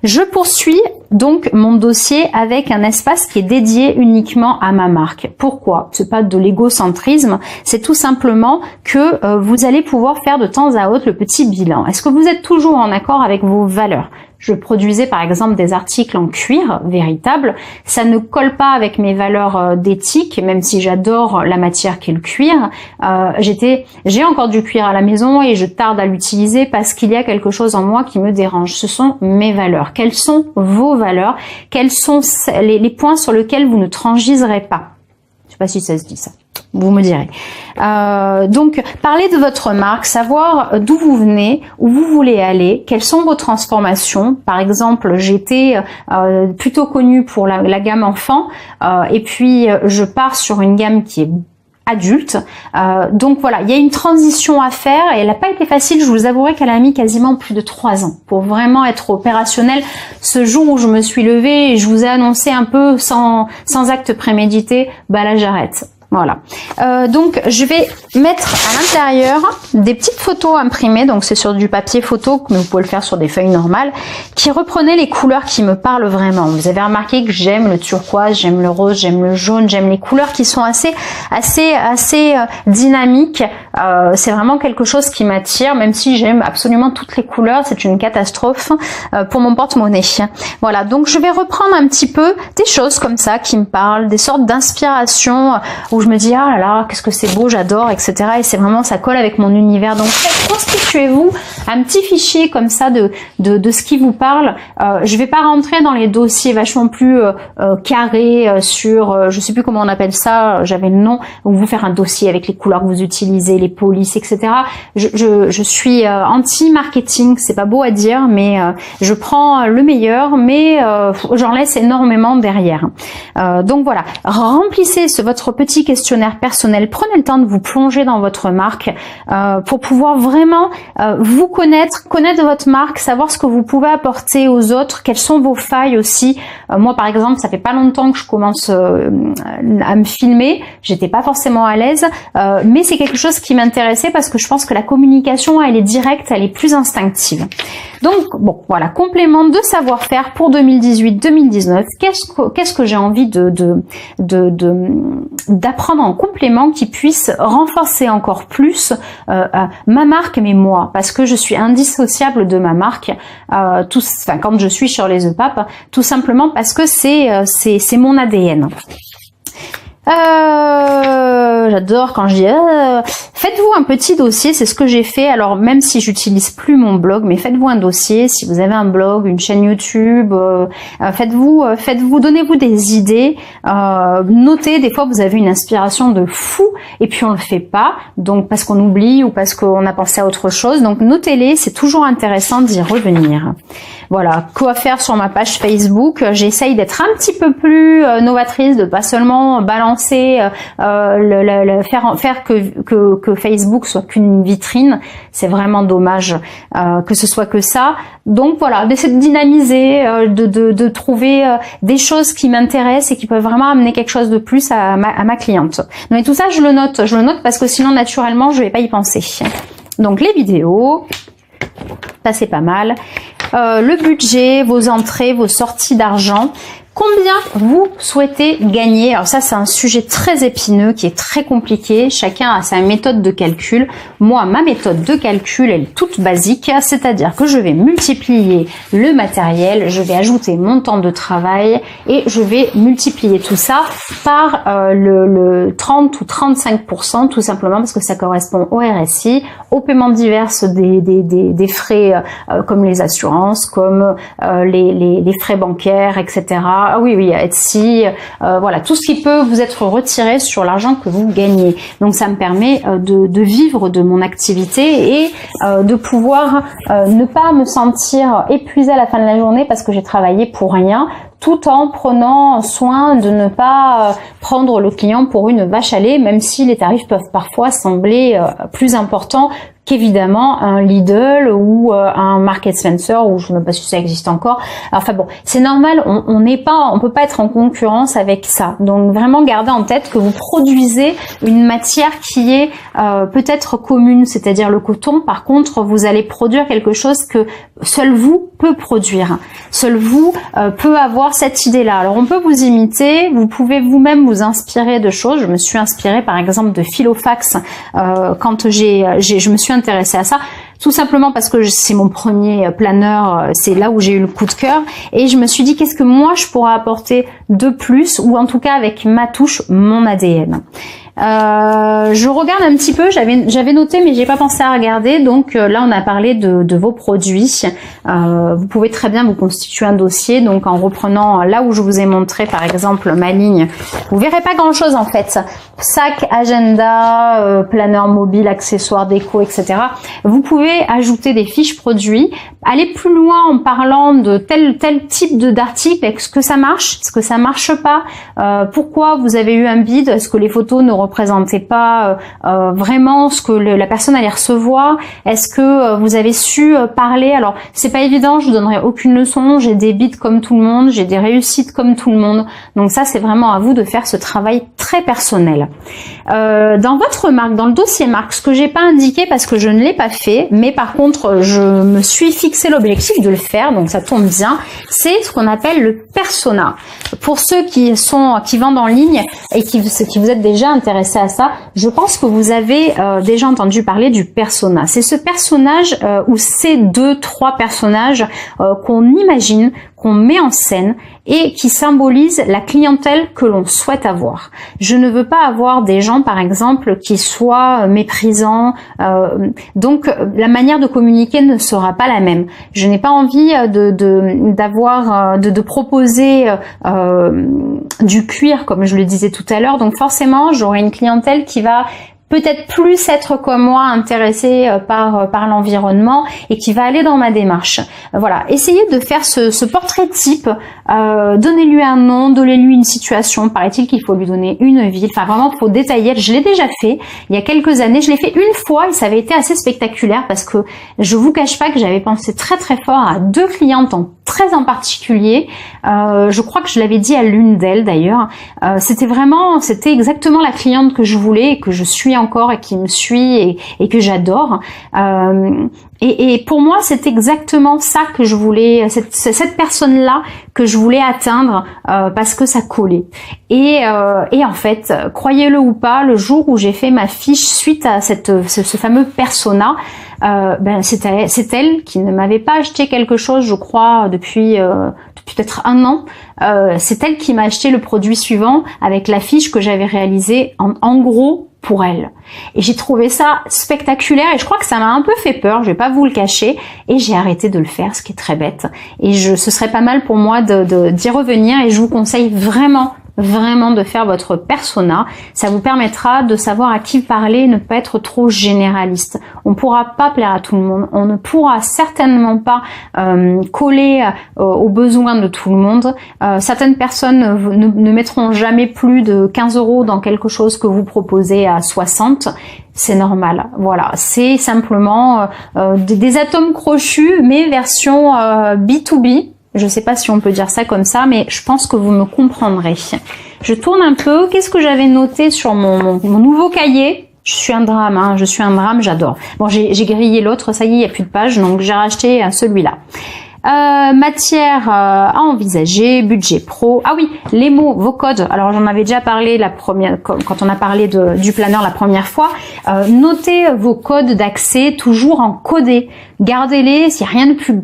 Je poursuis donc mon dossier avec un espace qui est dédié uniquement à ma marque. Pourquoi? C'est pas de l'égocentrisme, c'est tout simplement que vous allez pouvoir faire de temps à autre le petit bilan. Est-ce que vous êtes toujours en accord avec vos valeurs? Je produisais par exemple des articles en cuir véritable, ça ne colle pas avec mes valeurs d'éthique, même si j'adore la matière qu'est le cuir. J'ai encore du cuir à la maison et je tarde à l'utiliser parce qu'il y a quelque chose en moi qui me dérange. Ce sont mes valeurs. Quelles sont vos valeurs? Quels sont les points sur lesquels vous ne transigerez pas? Je sais pas si ça se dit ça. Vous me direz. Donc, parlez de votre marque, savoir d'où vous venez, où vous voulez aller, quelles sont vos transformations. Par exemple, j'étais plutôt connue pour la gamme enfant, et puis je pars sur une gamme qui est adulte. Donc voilà, il y a une transition à faire et elle n'a pas été facile. Je vous avouerai qu'elle a mis quasiment plus de 3 ans pour vraiment être opérationnelle. Ce jour où je me suis levée et je vous ai annoncé un peu sans acte prémédité, bah là j'arrête. Voilà. Donc je vais mettre à l'intérieur des petites photos imprimées, donc c'est sur du papier photo, mais vous pouvez le faire sur des feuilles normales, qui reprenaient les couleurs qui me parlent vraiment. Vous avez remarqué que j'aime le turquoise, j'aime le rose, j'aime le jaune, j'aime les couleurs qui sont assez dynamiques. C'est vraiment quelque chose qui m'attire, même si j'aime absolument toutes les couleurs, c'est une catastrophe pour mon porte-monnaie. Voilà, donc je vais reprendre un petit peu des choses comme ça qui me parlent, des sortes d'inspiration où je me dis ah là là qu'est-ce que c'est beau, j'adore, etc. Et c'est vraiment, ça colle avec mon univers. Donc constituez-vous un petit fichier comme ça de ce qui vous parle. Je vais pas rentrer dans les dossiers vachement plus carrés sur je sais plus comment on appelle ça, j'avais le nom, où vous faire un dossier avec les couleurs que vous utilisez, les polices, etc. Je suis anti-marketing, c'est pas beau à dire, mais je prends le meilleur, mais j'en laisse énormément derrière. Donc voilà, remplissez votre petit questionnaire personnel, prenez le temps de vous plonger dans votre marque pour pouvoir vraiment vous connaître votre marque, savoir ce que vous pouvez apporter aux autres, quelles sont vos failles aussi. Moi par exemple, ça fait pas longtemps que je commence à me filmer, j'étais pas forcément à l'aise, mais c'est quelque chose qui m'intéressait parce que je pense que la communication, elle est directe, elle est plus instinctive. Donc bon, voilà, complément de savoir-faire pour 2018-2019. Qu'est-ce que j'ai envie d'apprendre en complément qui puisse renforcer encore plus ma marque, mais moi, parce que je suis indissociable de ma marque. Quand je suis sur les EPAP, tout simplement parce que c'est mon ADN. J'adore quand je dis faites-vous un petit dossier, c'est ce que j'ai fait. Alors même si j'utilise plus mon blog, mais faites-vous un dossier. Si vous avez un blog, une chaîne YouTube, donnez-vous des idées, notez. Des fois vous avez une inspiration de fou et puis on le fait pas, donc parce qu'on oublie ou parce qu'on a pensé à autre chose. Donc notez-les, c'est toujours intéressant d'y revenir. Voilà, quoi faire sur ma page Facebook. J'essaye d'être un petit peu plus novatrice, de pas seulement balancer, faire que Facebook soit qu'une vitrine. C'est vraiment dommage que ce soit que ça. Donc voilà, d'essayer de dynamiser, de trouver des choses qui m'intéressent et qui peuvent vraiment amener quelque chose de plus à ma cliente. Donc tout ça, je le note parce que sinon naturellement je vais pas y penser. Donc les vidéos, ça c'est pas mal. Le budget, vos entrées, vos sorties d'argent. Combien vous souhaitez gagner? Alors ça, c'est un sujet très épineux qui est très compliqué. Chacun a sa méthode de calcul. Moi, ma méthode de calcul, elle est toute basique. C'est-à-dire que je vais multiplier le matériel, je vais ajouter mon temps de travail et je vais multiplier tout ça par le 30 ou 35%, tout simplement parce que ça correspond au RSI, aux paiements divers des frais comme les assurances, comme les frais bancaires, etc. Ah oui, Etsy, voilà, tout ce qui peut vous être retiré sur l'argent que vous gagnez. Donc ça me permet de vivre de mon activité et de pouvoir ne pas me sentir épuisée à la fin de la journée parce que j'ai travaillé pour rien, tout en prenant soin de ne pas prendre le client pour une vache à lait, même si les tarifs peuvent parfois sembler plus importants qu'évidemment un Lidl ou un Market Spencer, ou je ne sais même pas si ça existe encore. Enfin bon, c'est normal, on peut pas être en concurrence avec ça. Donc vraiment gardez en tête que vous produisez une matière qui est peut-être commune, c'est-à-dire le coton. Par contre, vous allez produire quelque chose que seul vous peut produire. Seul vous peut avoir cette idée-là. Alors on peut vous imiter, vous pouvez vous-même vous inspirer de choses. Je me suis inspirée par exemple de Filofax quand je me suis intéressée à ça. Tout simplement parce que c'est mon premier planeur, c'est là où j'ai eu le coup de cœur. Et je me suis dit, qu'est-ce que moi je pourrais apporter de plus, ou en tout cas avec ma touche, mon ADN. Je regarde un petit peu, j'avais noté mais j'ai pas pensé à regarder. Donc là on a parlé de vos produits. Vous pouvez très bien vous constituer un dossier, donc en reprenant là où je vous ai montré par exemple ma ligne. Vous verrez pas grand chose en fait. Sac, agenda, planeur mobile, accessoires déco, etc. Vous pouvez ajouter des fiches produits, aller plus loin en parlant de tel type d'article. Est-ce que ça marche? Est-ce que ça marche pas? Pourquoi vous avez eu un bid? Est-ce que les photos ne représentaient pas vraiment ce que la personne allait recevoir? Est-ce que vous avez su parler? Alors c'est pas évident, je vous donnerai aucune leçon, j'ai des bids comme tout le monde, j'ai des réussites comme tout le monde. Donc ça c'est vraiment à vous de faire ce travail très personnel. Dans votre marque, dans le dossier marque, ce que j'ai pas indiqué parce que je ne l'ai pas fait, mais par contre je me suis fixé l'objectif de le faire, donc ça tombe bien, c'est ce qu'on appelle le persona. Pour ceux qui vendent en ligne et qui vous êtes déjà intéressés à ça, je pense que vous avez déjà entendu parler du persona. C'est ce personnage ou ces 2-3 personnages qu'on imagine, qu'on met en scène et qui symbolise la clientèle que l'on souhaite avoir. Je ne veux pas avoir des gens, par exemple, qui soient méprisants. Donc, la manière de communiquer ne sera pas la même. Je n'ai pas envie de proposer du cuir, comme je le disais tout à l'heure. Donc, forcément, j'aurai une clientèle qui va peut-être plus être comme moi, intéressée par l'environnement et qui va aller dans ma démarche. Voilà, essayez de faire ce portrait type, donnez-lui un nom, donnez-lui une situation, paraît-il qu'il faut lui donner une ville, enfin vraiment il faut détailler. Je l'ai déjà fait il y a quelques années, je l'ai fait une fois et ça avait été assez spectaculaire parce que je vous cache pas que j'avais pensé très très fort à 2 clientes très en particulier. Je crois que je l'avais dit à l'une d'elles d'ailleurs. C'était exactement la cliente que je voulais et que je suis encore et qui me suit et que j'adore. Et pour moi, c'est exactement ça que je voulais, cette personne-là que je voulais atteindre parce que ça collait. Et en fait, croyez-le ou pas, le jour où j'ai fait ma fiche suite à ce fameux persona, c'est elle qui ne m'avait pas acheté quelque chose, je crois, depuis peut-être 1 an. C'est elle qui m'a acheté le produit suivant avec la fiche que j'avais réalisée en gros pour elle. Et j'ai trouvé ça spectaculaire et je crois que ça m'a un peu fait peur, je vais pas vous le cacher, et j'ai arrêté de le faire, ce qui est très bête. Et ce serait pas mal pour moi d'y revenir et je vous conseille vraiment de faire votre persona. Ça vous permettra de savoir à qui parler, ne pas être trop généraliste. On ne pourra pas plaire à tout le monde, on ne pourra certainement pas coller aux besoins de tout le monde. Certaines personnes ne mettront jamais plus de 15 € dans quelque chose que vous proposez à 60. C'est normal, voilà, c'est simplement des atomes crochus, mais version B2B. Je sais pas si on peut dire ça comme ça, mais je pense que vous me comprendrez. Je tourne un peu. Qu'est-ce que j'avais noté sur mon nouveau cahier? Je suis un drame, hein, j'adore. Bon, j'ai grillé l'autre, ça y est, il n'y a plus de pages, donc j'ai racheté celui-là. Matière à envisager, budget pro. Ah oui, les mots, vos codes. Alors j'en avais déjà parlé quand on a parlé du planeur la première fois. Notez vos codes d'accès toujours en codé. Gardez-les, s'il n'y a rien de plus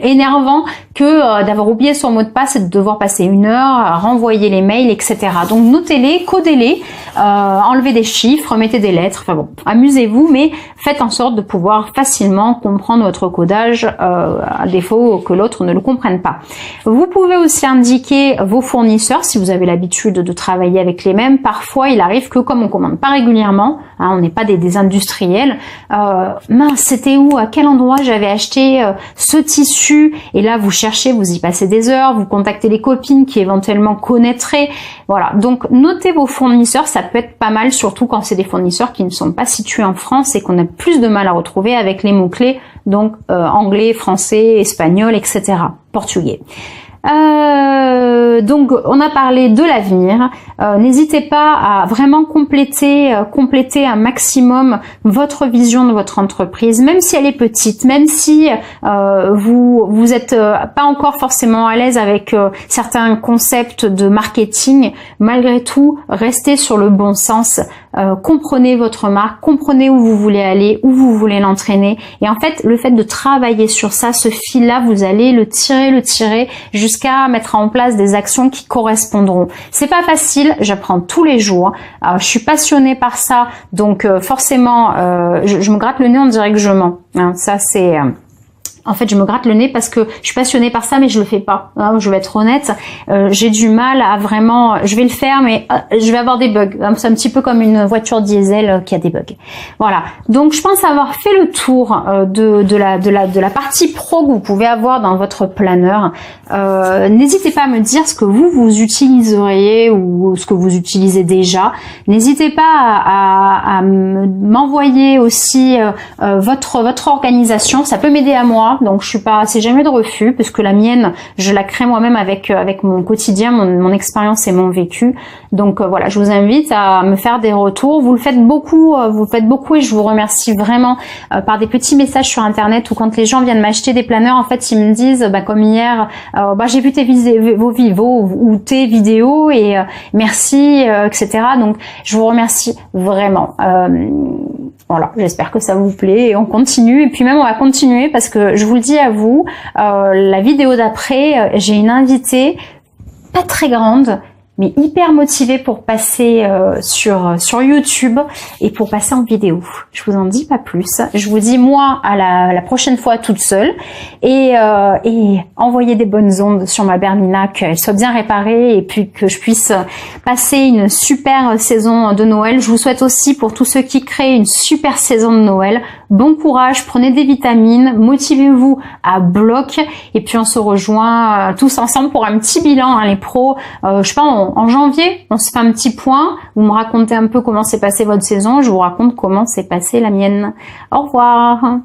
énervant que d'avoir oublié son mot de passe et de devoir passer 1 heure, renvoyer les mails, etc. Donc notez-les, codez-les, enlevez des chiffres, mettez des lettres, enfin bon, amusez-vous, mais faites en sorte de pouvoir facilement comprendre votre codage, à défaut que l'autre ne le comprenne pas. Vous pouvez aussi indiquer vos fournisseurs si vous avez l'habitude de travailler avec les mêmes. Parfois, il arrive que comme on commande pas régulièrement, hein, on n'est pas des industriels, mince, c'était où, à quel endroit j'avais acheté ce tissu, et là vous cherchez, vous y passez des heures, vous contactez les copines qui éventuellement connaîtraient. Voilà, donc notez vos fournisseurs, ça peut être pas mal, surtout quand c'est des fournisseurs qui ne sont pas situés en France et qu'on a plus de mal à retrouver avec les mots-clés, donc anglais, français, espagnol, etc., portugais. Donc on a parlé de l'avenir. N'hésitez pas à vraiment compléter un maximum votre vision de votre entreprise, même si elle est petite, même si vous êtes pas encore forcément à l'aise avec certains concepts de marketing. Malgré tout, restez sur le bon sens. Comprenez votre marque, comprenez où vous voulez aller, où vous voulez l'entraîner. Et en fait, le fait de travailler sur ça, ce fil-là, vous allez le tirer jusqu'à mettre en place des actions qui correspondront. C'est pas facile, j'apprends tous les jours. Je suis passionnée par ça, donc forcément, je me gratte le nez, on dirait que je mens. Hein, ça, c'est... En fait, je me gratte le nez parce que je suis passionnée par ça, mais je le fais pas. Hein, je vais être honnête. J'ai du mal à vraiment... Je vais le faire, mais je vais avoir des bugs. C'est un petit peu comme une voiture diesel qui a des bugs. Voilà. Donc, je pense avoir fait le tour de la partie pro que vous pouvez avoir dans votre planeur. N'hésitez pas à me dire ce que vous utiliseriez ou ce que vous utilisez déjà. N'hésitez pas à m'envoyer aussi votre organisation. Ça peut m'aider à moi. Donc je suis pas, c'est jamais de refus parce que la mienne, je la crée moi-même avec mon quotidien, mon expérience et mon vécu. Donc voilà, je vous invite à me faire des retours. Vous le faites beaucoup, et je vous remercie vraiment par des petits messages sur internet ou quand les gens viennent m'acheter des planeurs, en fait ils me disent, comme hier, j'ai vu tes vidéos et merci, etc. Donc je vous remercie vraiment. Voilà, j'espère que ça vous plaît et on continue. Et puis même on va continuer parce que je vous le dis à vous, la vidéo d'après, j'ai une invitée pas très grande, mais hyper motivée pour passer sur YouTube et pour passer en vidéo. Je vous en dis pas plus. Je vous dis moi à la prochaine fois toute seule et envoyer des bonnes ondes sur ma Bernina, qu'elle soit bien réparée et puis que je puisse passer une super saison de Noël. Je vous souhaite aussi pour tous ceux qui créent une super saison de Noël. Bon courage, prenez des vitamines, motivez-vous à bloc et puis on se rejoint tous ensemble pour un petit bilan, hein, les pros. Je sais pas, en janvier, on se fait un petit point. Vous me racontez un peu comment s'est passée votre saison. Je vous raconte comment s'est passée la mienne. Au revoir.